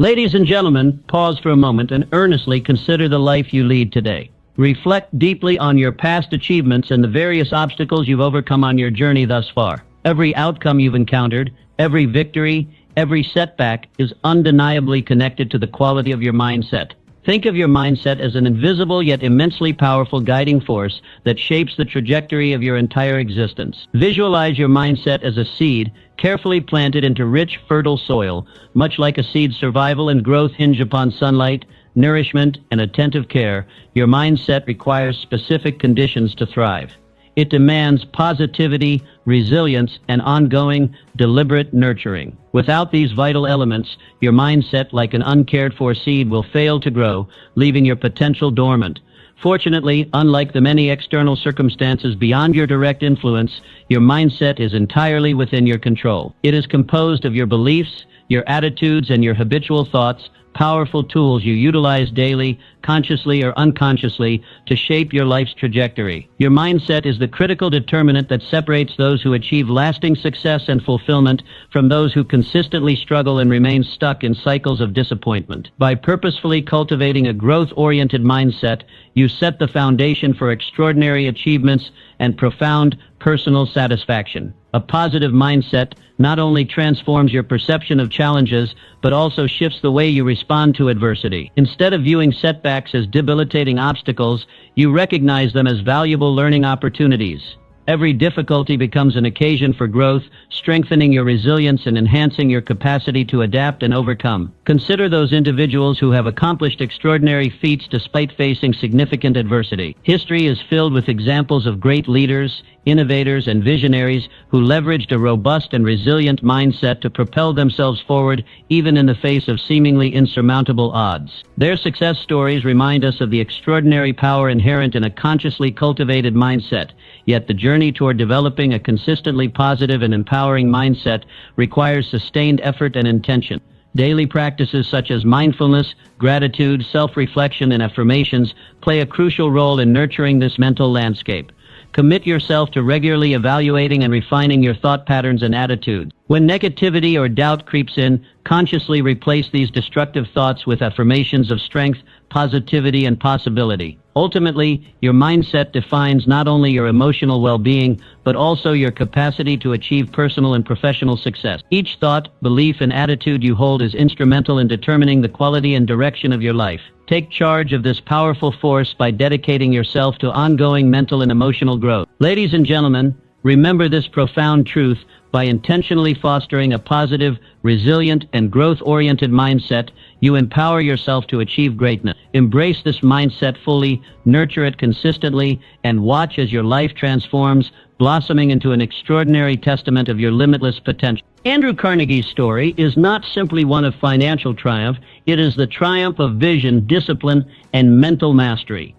Ladies and gentlemen, pause for a moment and earnestly consider the life you lead today. Reflect deeply on your past achievements and the various obstacles you've overcome on your journey thus far. Every outcome you've encountered, every victory, every setback is undeniably connected to the quality of your mindset. Think of your mindset as an invisible yet immensely powerful guiding force that shapes the trajectory of your entire existence. Visualize your mindset as a seed carefully planted into rich, fertile soil. Much like a seed's survival and growth hinge upon sunlight, nourishment, and attentive care, your mindset requires specific conditions to thrive. It demands positivity, resilience, and ongoing, deliberate nurturing. Without these vital elements, your mindset, like an uncared-for seed, will fail to grow, leaving your potential dormant. Fortunately, unlike the many external circumstances beyond your direct influence, your mindset is entirely within your control. It is composed of your beliefs, your attitudes, and your habitual thoughts, powerful tools you utilize daily, consciously or unconsciously, to shape your life's trajectory. Your mindset is the critical determinant that separates those who achieve lasting success and fulfillment from those who consistently struggle and remain stuck in cycles of disappointment. By purposefully cultivating a growth-oriented mindset, you set the foundation for extraordinary achievements and profound personal satisfaction. A positive mindset not only transforms your perception of challenges, but also shifts the way you respond to adversity. Instead of viewing setbacks as debilitating obstacles, you recognize them as valuable learning opportunities. Every difficulty becomes an occasion for growth, strengthening your resilience and enhancing your capacity to adapt and overcome. Consider those individuals who have accomplished extraordinary feats despite facing significant adversity. History is filled with examples of great leaders, innovators, and visionaries who leveraged a robust and resilient mindset to propel themselves forward even in the face of seemingly insurmountable odds. Their success stories remind us of the extraordinary power inherent in a consciously cultivated mindset, yet the journey toward developing a consistently positive and empowering mindset requires sustained effort and intention. Daily practices such as mindfulness, gratitude, self-reflection, and affirmations play a crucial role in nurturing this mental landscape. Commit yourself to regularly evaluating and refining your thought patterns and attitudes. When negativity or doubt creeps in, consciously replace these destructive thoughts with affirmations of strength, positivity, and possibility. Ultimately, your mindset defines not only your emotional well-being, but also your capacity to achieve personal and professional success. Each thought, belief, and attitude you hold is instrumental in determining the quality and direction of your life. Take charge of this powerful force by dedicating yourself to ongoing mental and emotional growth. Ladies and gentlemen, remember this profound truth: by intentionally fostering a positive, resilient, and growth-oriented mindset, you empower yourself to achieve greatness. Embrace this mindset fully, nurture it consistently, and watch as your life transforms, blossoming into an extraordinary testament of your limitless potential. Andrew Carnegie's story is not simply one of financial triumph, it is the triumph of vision, discipline, and mental mastery.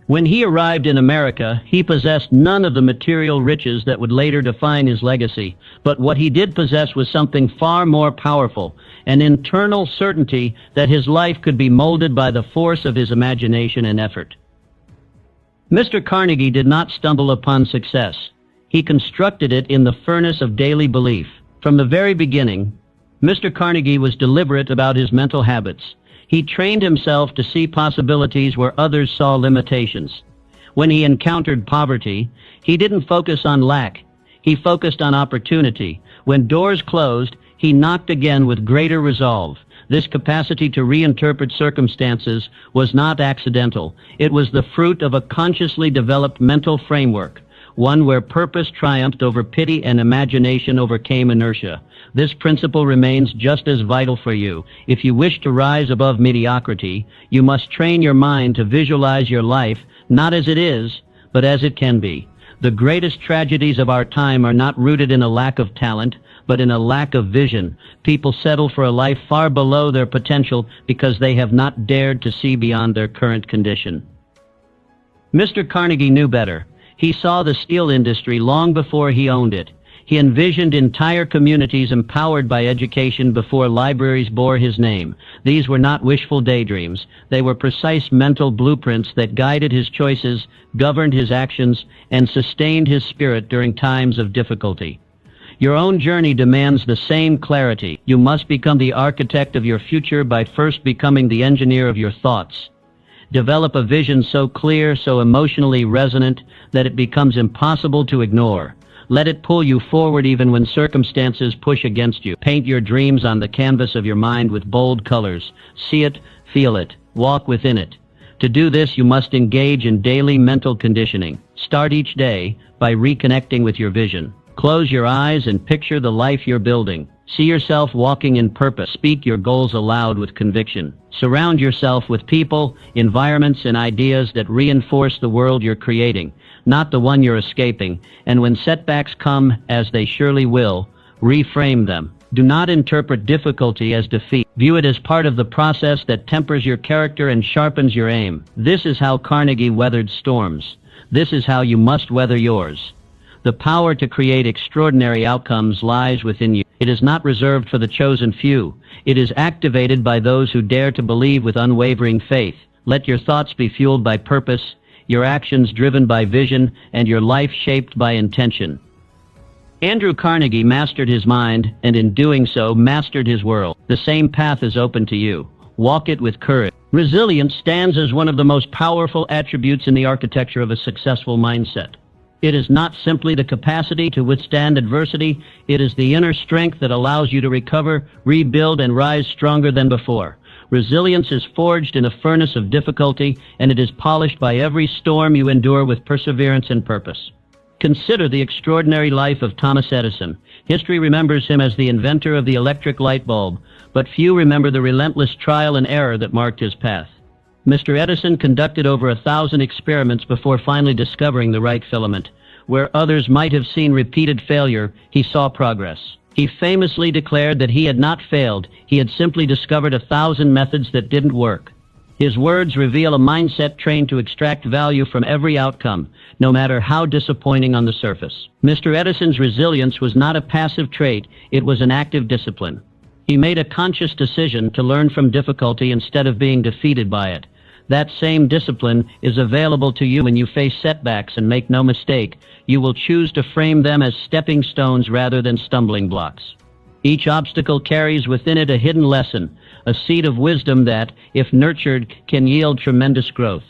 When he arrived in America, he possessed none of the material riches that would later define his legacy. But what he did possess was something far more powerful, an internal certainty that his life could be molded by the force of his imagination and effort. Mr. Carnegie did not stumble upon success. He constructed it in the furnace of daily belief. From the very beginning, Mr. Carnegie was deliberate about his mental habits. He trained himself to see possibilities where others saw limitations. When he encountered poverty, he didn't focus on lack. He focused on opportunity. When doors closed, he knocked again with greater resolve. This capacity to reinterpret circumstances was not accidental. It was the fruit of a consciously developed mental framework, one where purpose triumphed over pity and imagination overcame inertia. This principle remains just as vital for you. If you wish to rise above mediocrity, you must train your mind to visualize your life not as it is, but as it can be. The greatest tragedies of our time are not rooted in a lack of talent, but in a lack of vision. People settle for a life far below their potential because they have not dared to see beyond their current condition. Mr. Carnegie knew better. He saw the steel industry long before he owned it. He envisioned entire communities empowered by education before libraries bore his name. These were not wishful daydreams. They were precise mental blueprints that guided his choices, governed his actions, and sustained his spirit during times of difficulty. Your own journey demands the same clarity. You must become the architect of your future by first becoming the engineer of your thoughts. Develop a vision so clear, so emotionally resonant, that it becomes impossible to ignore. Let it pull you forward even when circumstances push against you. Paint your dreams on the canvas of your mind with bold colors. See it, feel it, walk within it. To do this, you must engage in daily mental conditioning. Start each day by reconnecting with your vision. Close your eyes and picture the life you're building. See yourself walking in purpose. Speak your goals aloud with conviction. Surround yourself with people, environments, and ideas that reinforce the world you're creating, not the one you're escaping. And when setbacks come, as they surely will, reframe them. Do not interpret difficulty as defeat. View it as part of the process that tempers your character and sharpens your aim. This is how Carnegie weathered storms. This is how you must weather yours. The power to create extraordinary outcomes lies within you. It is not reserved for the chosen few. It is activated by those who dare to believe with unwavering faith. Let your thoughts be fueled by purpose, your actions driven by vision, and your life shaped by intention. Andrew Carnegie mastered his mind, and in doing so, mastered his world. The same path is open to you. Walk it with courage. Resilience stands as one of the most powerful attributes in the architecture of a successful mindset. It is not simply the capacity to withstand adversity, it is the inner strength that allows you to recover, rebuild, and rise stronger than before. Resilience is forged in a furnace of difficulty, and it is polished by every storm you endure with perseverance and purpose. Consider the extraordinary life of Thomas Edison. History remembers him as the inventor of the electric light bulb, but few remember the relentless trial and error that marked his path. Mr. Edison conducted over 1,000 experiments before finally discovering the right filament. Where others might have seen repeated failure, he saw progress. He famously declared that he had not failed, he had simply discovered 1,000 methods that didn't work. His words reveal a mindset trained to extract value from every outcome, no matter how disappointing on the surface. Mr. Edison's resilience was not a passive trait, it was an active discipline. He made a conscious decision to learn from difficulty instead of being defeated by it. That same discipline is available to you when you face setbacks, and make no mistake, you will choose to frame them as stepping stones rather than stumbling blocks. Each obstacle carries within it a hidden lesson, a seed of wisdom that, if nurtured, can yield tremendous growth.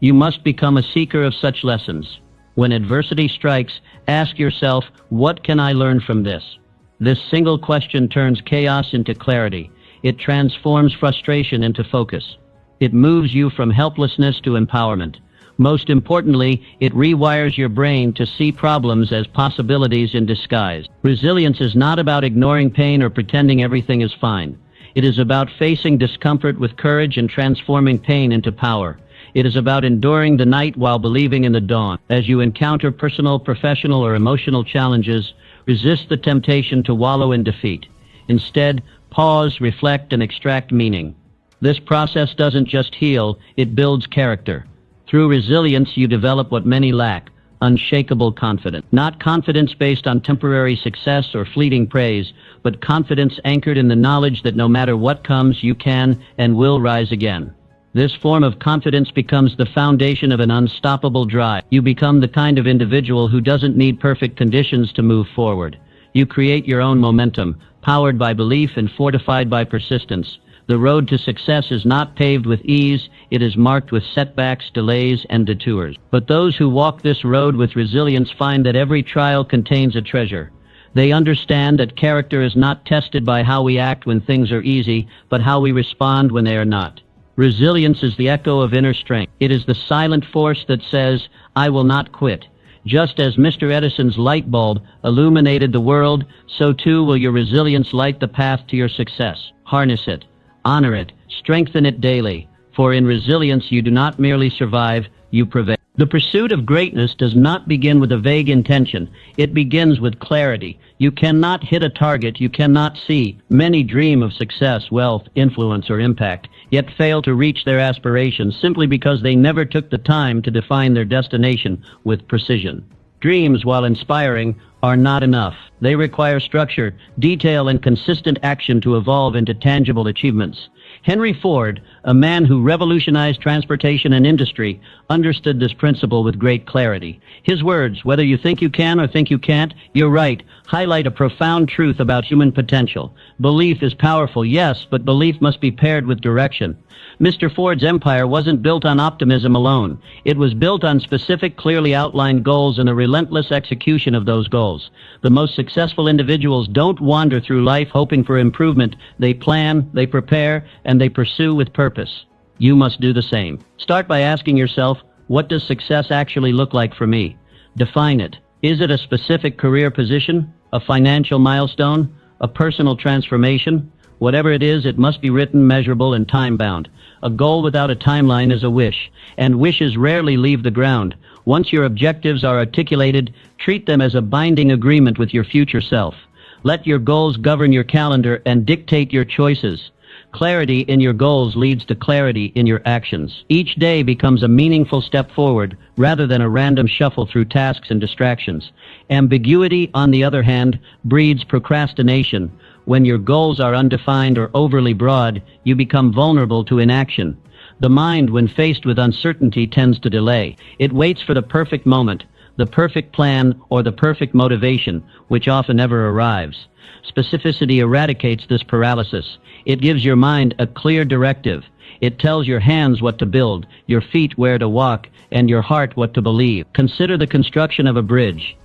You must become a seeker of such lessons. When adversity strikes, ask yourself, what can I learn from this? This single question turns chaos into clarity. It transforms frustration into focus. It moves you from helplessness to empowerment. Most importantly, it rewires your brain to see problems as possibilities in disguise. Resilience is not about ignoring pain or pretending everything is fine. It is about facing discomfort with courage and transforming pain into power. It is about enduring the night while believing in the dawn. As you encounter personal, professional, or emotional challenges, resist the temptation to wallow in defeat. Instead, pause, reflect, and extract meaning. This process doesn't just heal, it builds character. Through resilience, you develop what many lack, unshakable confidence. Not confidence based on temporary success or fleeting praise, but confidence anchored in the knowledge that no matter what comes, you can and will rise again. This form of confidence becomes the foundation of an unstoppable drive. You become the kind of individual who doesn't need perfect conditions to move forward. You create your own momentum, powered by belief and fortified by persistence. The road to success is not paved with ease, it is marked with setbacks, delays, and detours. But those who walk this road with resilience find that every trial contains a treasure. They understand that character is not tested by how we act when things are easy, but how we respond when they are not. Resilience is the echo of inner strength. It is the silent force that says, I will not quit. Just as Mr. Edison's light bulb illuminated the world, so too will your resilience light the path to your success. Harness it. Honor it, strengthen it daily, for in resilience you do not merely survive, you prevail. The pursuit of greatness does not begin with a vague intention, it begins with clarity. You cannot hit a target you cannot see. Many dream of success, wealth, influence, or impact, yet fail to reach their aspirations simply because they never took the time to define their destination with precision. Dreams, while inspiring, are not enough. They require structure, detail, and consistent action to evolve into tangible achievements. Henry Ford, a man who revolutionized transportation and industry, understood this principle with great clarity. His words, "Whether you think you can or think you can't, you're right," highlight a profound truth about human potential. Belief is powerful, yes, but belief must be paired with direction. Mr. Ford's empire wasn't built on optimism alone. It was built on specific, clearly outlined goals and the relentless execution of those goals. The most successful individuals don't wander through life hoping for improvement. They plan, they prepare, and they pursue with purpose. You must do the same. Start by asking yourself, what does success actually look like for me? Define it. Is it a specific career position, a financial milestone, a personal transformation? Whatever it is, it must be written, measurable, and time-bound. A goal without a timeline is a wish, and wishes rarely leave the ground. Once your objectives are articulated, treat them as a binding agreement with your future self. Let your goals govern your calendar and dictate your choices. Clarity in your goals leads to clarity in your actions. Each day becomes a meaningful step forward rather than a random shuffle through tasks and distractions. Ambiguity, on the other hand, breeds procrastination. When your goals are undefined or overly broad, you become vulnerable to inaction. The mind, when faced with uncertainty, tends to delay. It waits for the perfect moment, the perfect plan, or the perfect motivation, which often never arrives. Specificity eradicates this paralysis. It gives your mind a clear directive. It tells your hands what to build, your feet where to walk, and your heart what to believe. Consider the construction of a bridge.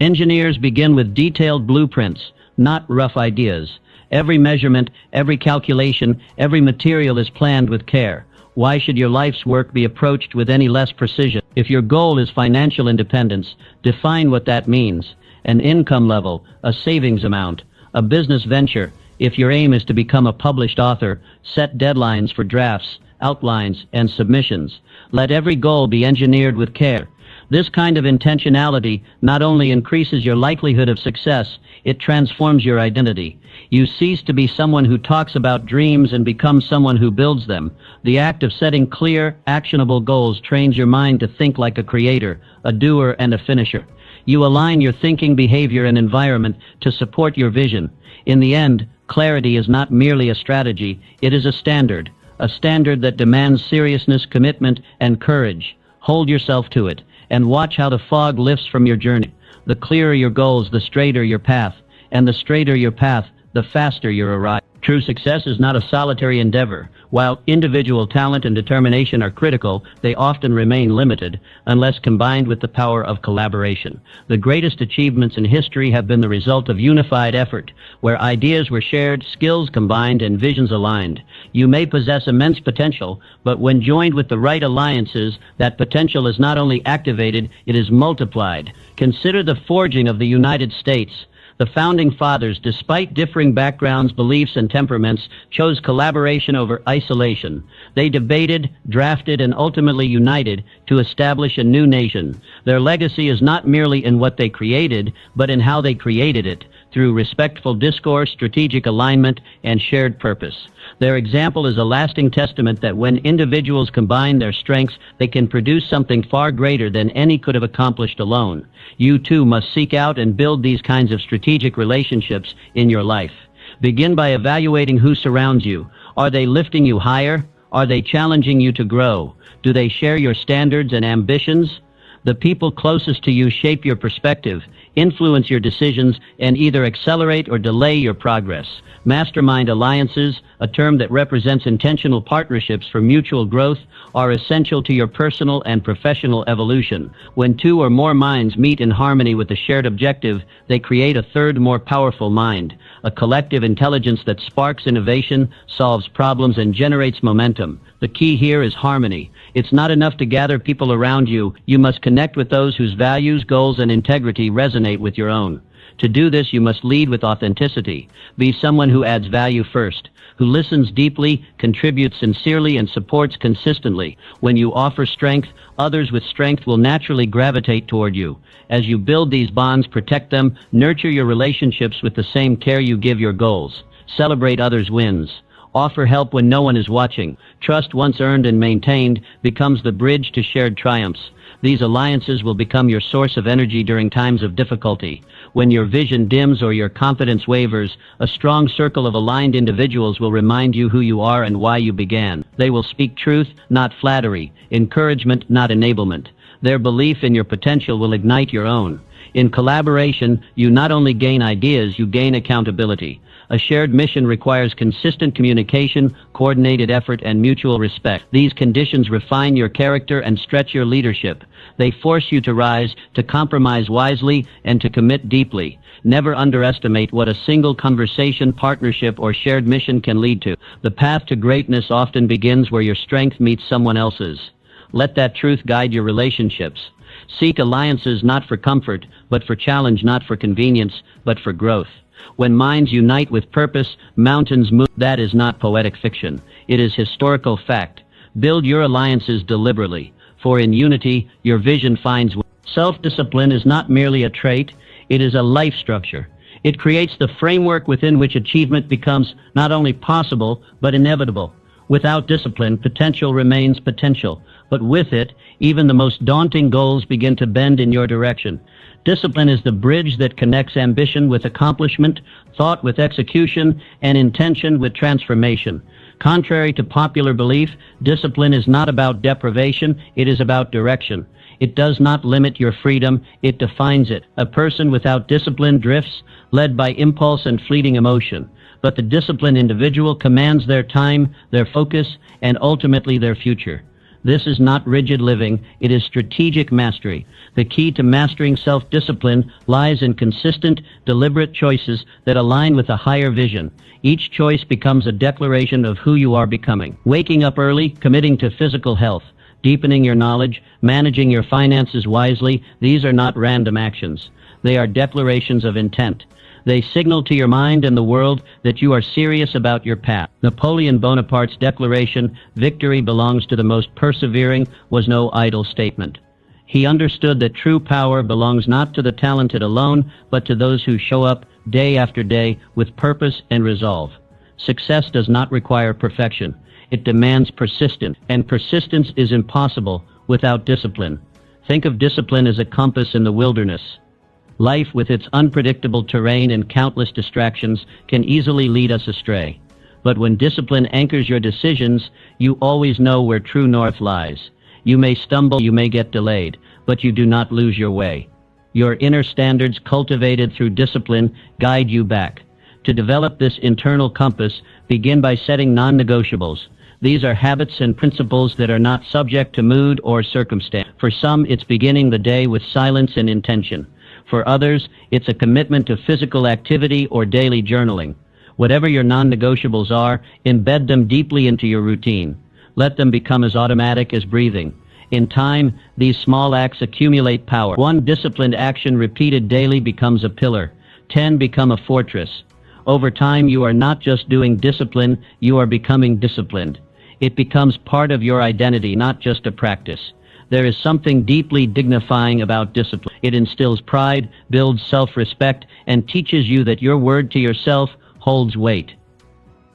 Engineers begin with detailed blueprints, not rough ideas. Every measurement, every calculation, every material is planned with care. Why should your life's work be approached with any less precision? If your goal is financial independence, define what that means. An income level, a savings amount, a business venture. If your aim is to become a published author, set deadlines for drafts, outlines, and submissions. Let every goal be engineered with care. This kind of intentionality not only increases your likelihood of success, it transforms your identity. You cease to be someone who talks about dreams and become someone who builds them. The act of setting clear, actionable goals trains your mind to think like a creator, a doer, and a finisher. You align your thinking, behavior, and environment to support your vision. In the end, clarity is not merely a strategy, it is a standard that demands seriousness, commitment, and courage. Hold yourself to it, and watch how the fog lifts from your journey. The clearer your goals, the straighter your path, and the straighter your path, the faster you arrive. True success is not a solitary endeavor. While individual talent and determination are critical, they often remain limited unless combined with the power of collaboration. The greatest achievements in history have been the result of unified effort, where ideas were shared, skills combined, and visions aligned. You may possess immense potential, but when joined with the right alliances, that potential is not only activated, it is multiplied. Consider the forging of the United States. The Founding Fathers, despite differing backgrounds, beliefs, and temperaments, chose collaboration over isolation. They debated, drafted, and ultimately united to establish a new nation. Their legacy is not merely in what they created, but in how they created it, through respectful discourse, strategic alignment, and shared purpose. Their example is a lasting testament that when individuals combine their strengths, they can produce something far greater than any could have accomplished alone. You too must seek out and build these kinds of strategic relationships in your life. Begin by evaluating who surrounds you. Are they lifting you higher? Are they challenging you to grow? Do they share your standards and ambitions? The people closest to you shape your perspective, influence your decisions, and either accelerate or delay your progress. Mastermind alliances, a term that represents intentional partnerships for mutual growth, are essential to your personal and professional evolution. When two or more minds meet in harmony with a shared objective, they create a third, more powerful mind, a collective intelligence that sparks innovation, solves problems, and generates momentum. The key here is harmony. It's not enough to gather people around you. You must connect with those whose values, goals, and integrity resonate with your own. To do this, you must lead with authenticity. Be someone who adds value first, who listens deeply, contributes sincerely, and supports consistently. When you offer strength, others with strength will naturally gravitate toward you. As you build these bonds, protect them, nurture your relationships with the same care you give your goals. Celebrate others' wins. Offer help when no one is watching. Trust once earned and maintained becomes the bridge to shared triumphs. These alliances will become your source of energy during times of difficulty. When your vision dims or your confidence wavers, a strong circle of aligned individuals will remind you who you are and why you began. They will speak truth, not flattery, encouragement, not enablement. Their belief in your potential will ignite your own. In collaboration, you not only gain ideas, you gain accountability. A shared mission requires consistent communication, coordinated effort, and mutual respect. These conditions refine your character and stretch your leadership. They force you to rise, to compromise wisely, and to commit deeply. Never underestimate what a single conversation, partnership, or shared mission can lead to. The path to greatness often begins where your strength meets someone else's. Let that truth guide your relationships. Seek alliances not for comfort, but for challenge, not for convenience, but for growth. When minds unite with purpose, mountains move. That is not poetic fiction. It is historical fact. Build your alliances deliberately, for in unity, your vision finds. Self-discipline is not merely a trait, it is a life structure. It creates the framework within which achievement becomes not only possible, but inevitable. Without discipline, potential remains potential, but with it, even the most daunting goals begin to bend in your direction. Discipline is the bridge that connects ambition with accomplishment, thought with execution, and intention with transformation. Contrary to popular belief, discipline is not about deprivation, it is about direction. It does not limit your freedom, it defines it. A person without discipline drifts, led by impulse and fleeting emotion. But the disciplined individual commands their time, their focus, and ultimately their future. This is not rigid living, it is strategic mastery. The key to mastering self-discipline lies in consistent, deliberate choices that align with a higher vision. Each choice becomes a declaration of who you are becoming. Waking up early, committing to physical health, deepening your knowledge, managing your finances wisely, these are not random actions. They are declarations of intent. They signal to your mind and the world that you are serious about your path. Napoleon Bonaparte's declaration, "Victory belongs to the most persevering," was no idle statement. He understood that true power belongs not to the talented alone, but to those who show up day after day with purpose and resolve. Success does not require perfection. It demands persistence, and persistence is impossible without discipline. Think of discipline as a compass in the wilderness. Life, with its unpredictable terrain and countless distractions, can easily lead us astray. But when discipline anchors your decisions, you always know where true north lies. You may stumble, you may get delayed, but you do not lose your way. Your inner standards, cultivated through discipline, guide you back. To develop this internal compass, begin by setting non-negotiables. These are habits and principles that are not subject to mood or circumstance. For some, it's beginning the day with silence and intention. For others, it's a commitment to physical activity or daily journaling. Whatever your non-negotiables are, embed them deeply into your routine. Let them become as automatic as breathing. In time, these small acts accumulate power. One disciplined action repeated daily becomes a pillar. 10 become a fortress. Over time, you are not just doing discipline, you are becoming disciplined. It becomes part of your identity, not just a practice. There is something deeply dignifying about discipline. It instills pride, builds self-respect, and teaches you that your word to yourself holds weight.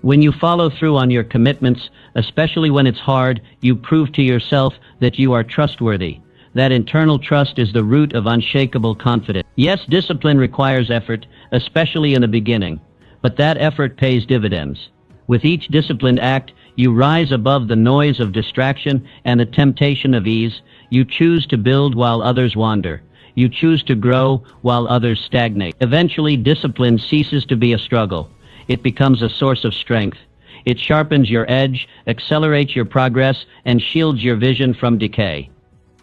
When you follow through on your commitments, especially when it's hard, you prove to yourself that you are trustworthy. That internal trust is the root of unshakable confidence. Yes, discipline requires effort, especially in the beginning, but that effort pays dividends. With each disciplined act, you rise above the noise of distraction and the temptation of ease. You choose to build while others wander. You choose to grow while others stagnate. Eventually, discipline ceases to be a struggle. It becomes a source of strength. It sharpens your edge, accelerates your progress, and shields your vision from decay.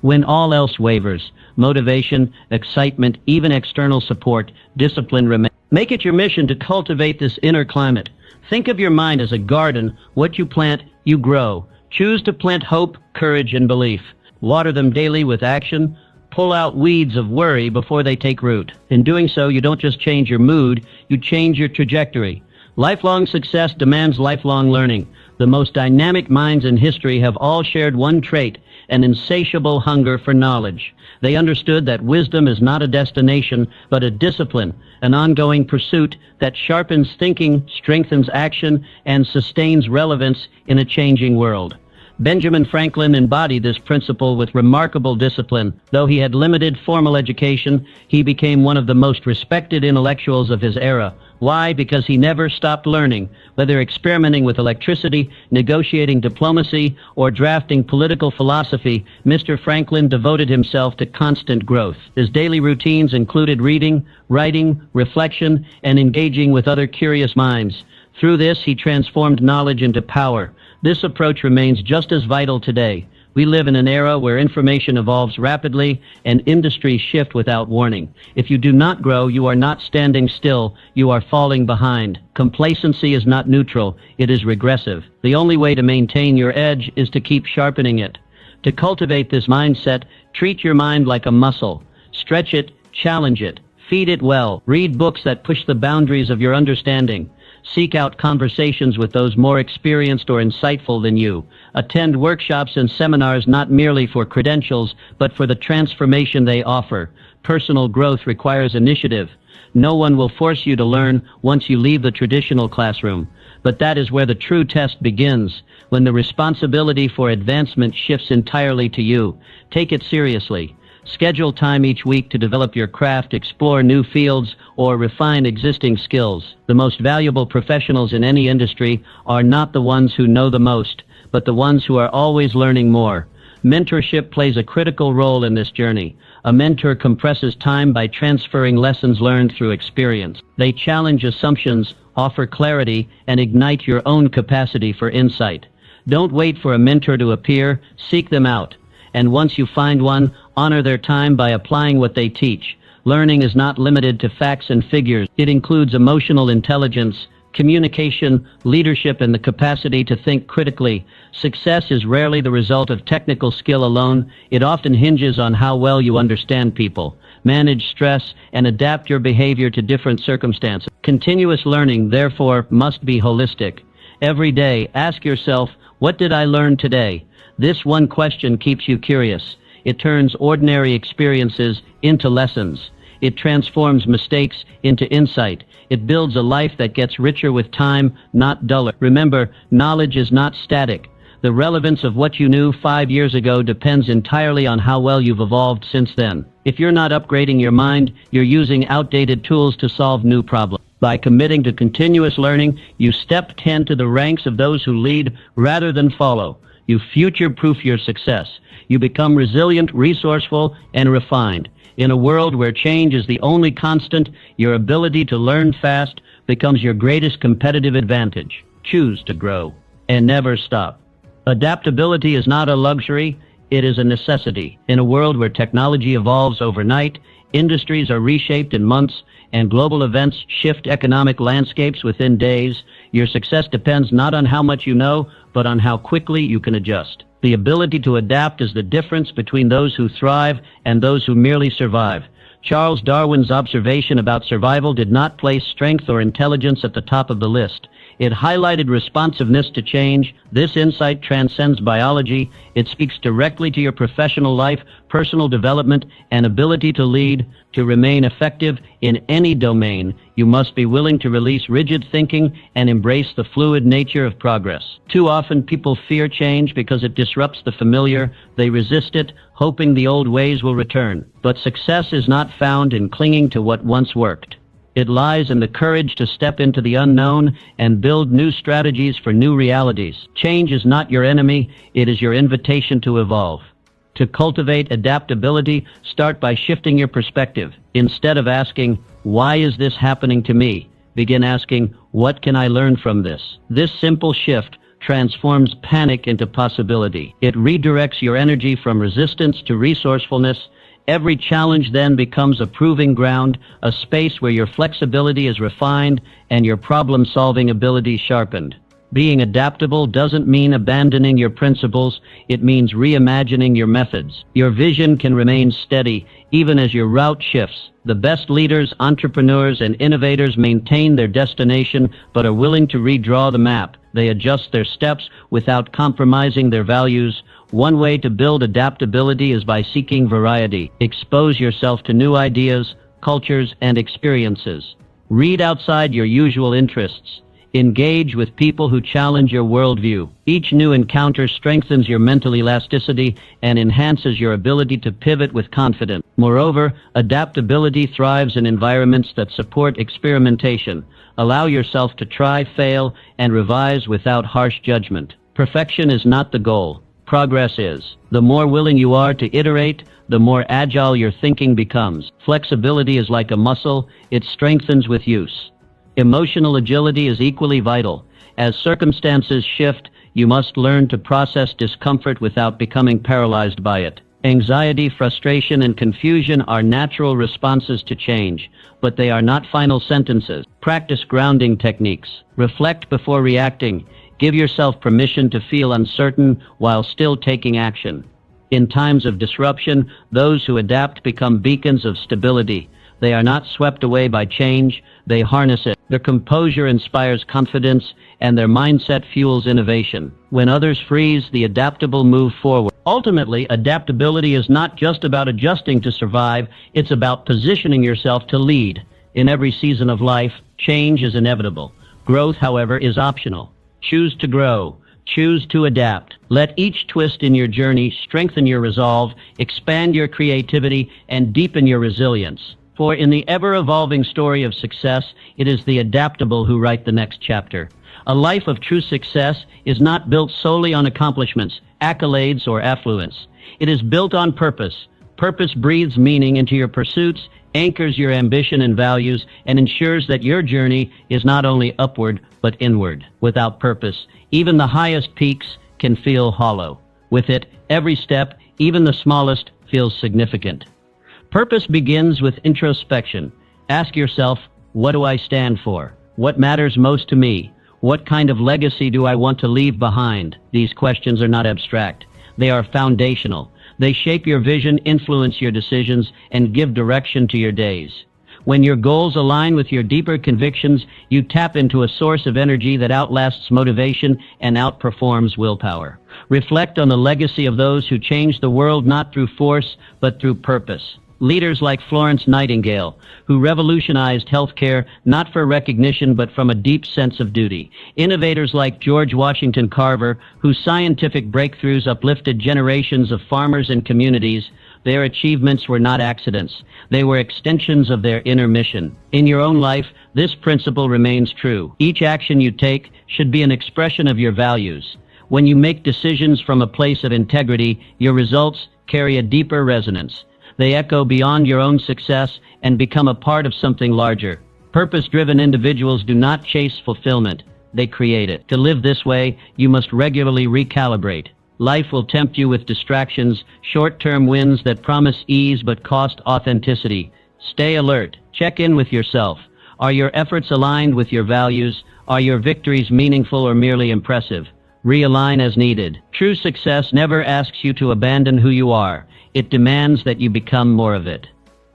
When all else wavers, motivation, excitement, even external support, discipline remains. Make it your mission to cultivate this inner climate. Think of your mind as a garden. What you plant, you grow. Choose to plant hope, courage, and belief. Water them daily with action. Pull out weeds of worry before they take root. In doing so, you don't just change your mood, you change your trajectory. Lifelong success demands lifelong learning. The most dynamic minds in history have all shared one trait. an insatiable hunger for knowledge. They understood that wisdom is not a destination, but a discipline, an ongoing pursuit that sharpens thinking, strengthens action, and sustains relevance in a changing world. Benjamin Franklin embodied this principle with remarkable discipline. Though he had limited formal education, he became one of the most respected intellectuals of his era. Why? Because he never stopped learning. Whether experimenting with electricity, negotiating diplomacy, or drafting political philosophy, Mr. Franklin devoted himself to constant growth. His daily routines included reading, writing, reflection, and engaging with other curious minds. Through this, he transformed knowledge into power. This approach remains just as vital today. We live in an era where information evolves rapidly and industries shift without warning. If you do not grow, you are not standing still, you are falling behind. Complacency is not neutral, it is regressive. The only way to maintain your edge is to keep sharpening it. To cultivate this mindset, treat your mind like a muscle. Stretch it, challenge it, feed it well. Read books that push the boundaries of your understanding. Seek out conversations with those more experienced or insightful than you. Attend workshops and seminars not merely for credentials, but for the transformation they offer. Personal growth requires initiative. No one will force you to learn once you leave the traditional classroom. But that is where the true test begins, when the responsibility for advancement shifts entirely to you. Take it seriously. Schedule time each week to develop your craft, explore new fields, or refine existing skills. The most valuable professionals in any industry are not the ones who know the most, but the ones who are always learning more. Mentorship plays a critical role in this journey. A mentor compresses time by transferring lessons learned through experience. They challenge assumptions, offer clarity, and ignite your own capacity for insight. Don't wait for a mentor to appear, seek them out. And once you find one, honor their time by applying what they teach. Learning is not limited to facts and figures. It includes emotional intelligence, communication, leadership, and the capacity to think critically. Success is rarely the result of technical skill alone. It often hinges on how well you understand people, manage stress, and adapt your behavior to different circumstances. Continuous learning, therefore, must be holistic. Every day, ask yourself, what did I learn today? This one question keeps you curious. It turns ordinary experiences into lessons. It transforms mistakes into insight. It builds a life that gets richer with time, not duller. Remember, knowledge is not static. The relevance of what you knew 5 years ago depends entirely on how well you've evolved since then. If you're not upgrading your mind, you're using outdated tools to solve new problems. By committing to continuous learning, you step into the ranks of those who lead rather than follow. You future-proof your success. You become resilient, resourceful, and refined. In a world where change is the only constant, your ability to learn fast becomes your greatest competitive advantage. Choose to grow and never stop. Adaptability is not a luxury, it is a necessity. In a world where technology evolves overnight, industries are reshaped in months, and global events shift economic landscapes within days, your success depends not on how much you know, but on how quickly you can adjust. The ability to adapt is the difference between those who thrive and those who merely survive. Charles Darwin's observation about survival did not place strength or intelligence at the top of the list. It highlighted responsiveness to change. This insight transcends biology. It speaks directly to your professional life, personal development, and ability to lead. To remain effective in any domain, you must be willing to release rigid thinking and embrace the fluid nature of progress. Too often people fear change because it disrupts the familiar. They resist it, hoping the old ways will return. But success is not found in clinging to what once worked. It lies in the courage to step into the unknown and build new strategies for new realities. Change is not your enemy, it is your invitation to evolve. To cultivate adaptability, start by shifting your perspective. Instead of asking, "Why is this happening to me?" begin asking, "What can I learn from this?" This simple shift transforms panic into possibility. It redirects your energy from resistance to resourcefulness. Every challenge then becomes a proving ground, a space where your flexibility is refined and your problem-solving ability sharpened. Being adaptable doesn't mean abandoning your principles, it means reimagining your methods. Your vision can remain steady, even as your route shifts. The best leaders, entrepreneurs, and innovators maintain their destination, but are willing to redraw the map. They adjust their steps without compromising their values. One way to build adaptability is by seeking variety. Expose yourself to new ideas, cultures, and experiences. Read outside your usual interests. Engage with people who challenge your worldview. Each new encounter strengthens your mental elasticity and enhances your ability to pivot with confidence. Moreover, adaptability thrives in environments that support experimentation. Allow yourself to try, fail, and revise without harsh judgment. Perfection is not the goal. Progress is. The more willing you are to iterate, the more agile your thinking becomes. Flexibility is like a muscle, it strengthens with use. Emotional agility is equally vital. As circumstances shift, you must learn to process discomfort without becoming paralyzed by it. Anxiety, frustration, and confusion are natural responses to change, but they are not final sentences. Practice grounding techniques. Reflect before reacting. Give yourself permission to feel uncertain while still taking action. In times of disruption, those who adapt become beacons of stability. They are not swept away by change, they harness it. Their composure inspires confidence, and their mindset fuels innovation. When others freeze, the adaptable move forward. Ultimately, adaptability is not just about adjusting to survive, it's about positioning yourself to lead. In every season of life, change is inevitable. Growth, however, is optional. Choose to grow. Choose to adapt. Let each twist in your journey strengthen your resolve, expand your creativity, and deepen your resilience. For in the ever-evolving story of success, it is the adaptable who write the next chapter. A life of true success is not built solely on accomplishments, accolades, or affluence. It is built on purpose. Purpose breathes meaning into your pursuits, anchors your ambition and values, and ensures that your journey is not only upward, but inward. Without purpose, even the highest peaks can feel hollow. With it, every step, even the smallest, feels significant. Purpose begins with introspection. Ask yourself, what do I stand for? What matters most to me? What kind of legacy do I want to leave behind? These questions are not abstract. They are foundational. They shape your vision, influence your decisions, and give direction to your days. When your goals align with your deeper convictions, you tap into a source of energy that outlasts motivation and outperforms willpower. Reflect on the legacy of those who changed the world not through force, but through purpose. Leaders like Florence Nightingale, who revolutionized healthcare not for recognition but from a deep sense of duty. Innovators like George Washington Carver, whose scientific breakthroughs uplifted generations of farmers and communities. Their achievements were not accidents. They were extensions of their inner mission. In your own life, this principle remains true. Each action you take should be an expression of your values. When you make decisions from a place of integrity, your results carry a deeper resonance. They echo beyond your own success and become a part of something larger. Purpose-driven individuals do not chase fulfillment. They create it. To live this way, you must regularly recalibrate. Life will tempt you with distractions, short-term wins that promise ease but cost authenticity. Stay alert. Check in with yourself. Are your efforts aligned with your values? Are your victories meaningful or merely impressive? Realign as needed. True success never asks you to abandon who you are. It demands that you become more of it.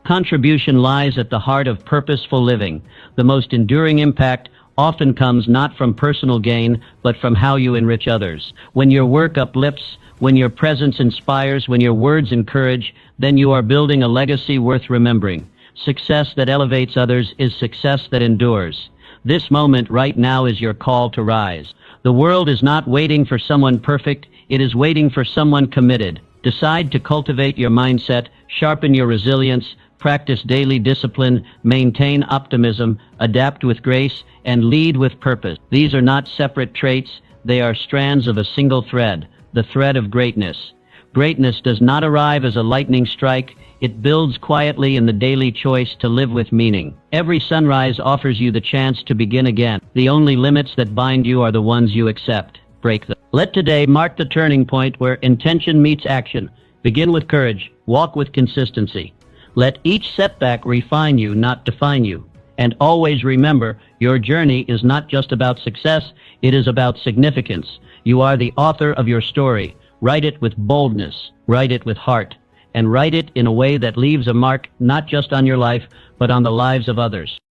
Contribution lies at the heart of purposeful living. The most enduring impact often comes not from personal gain, but from how you enrich others. When your work uplifts, when your presence inspires, when your words encourage, then you are building a legacy worth remembering. Success that elevates others is success that endures. This moment right now is your call to rise. The world is not waiting for someone perfect, it is waiting for someone committed. Decide to cultivate your mindset, sharpen your resilience, practice daily discipline, maintain optimism, adapt with grace, and lead with purpose. These are not separate traits, they are strands of a single thread, the thread of greatness. Greatness does not arrive as a lightning strike, it builds quietly in the daily choice to live with meaning. Every sunrise offers you the chance to begin again. The only limits that bind you are the ones you accept. Break them. Let today mark the turning point where intention meets action. Begin with courage. Walk with consistency. Let each setback refine you, not define you. And always remember, your journey is not just about success, it is about significance. You are the author of your story. Write it with boldness. Write it with heart. And write it in a way that leaves a mark not just on your life, but on the lives of others.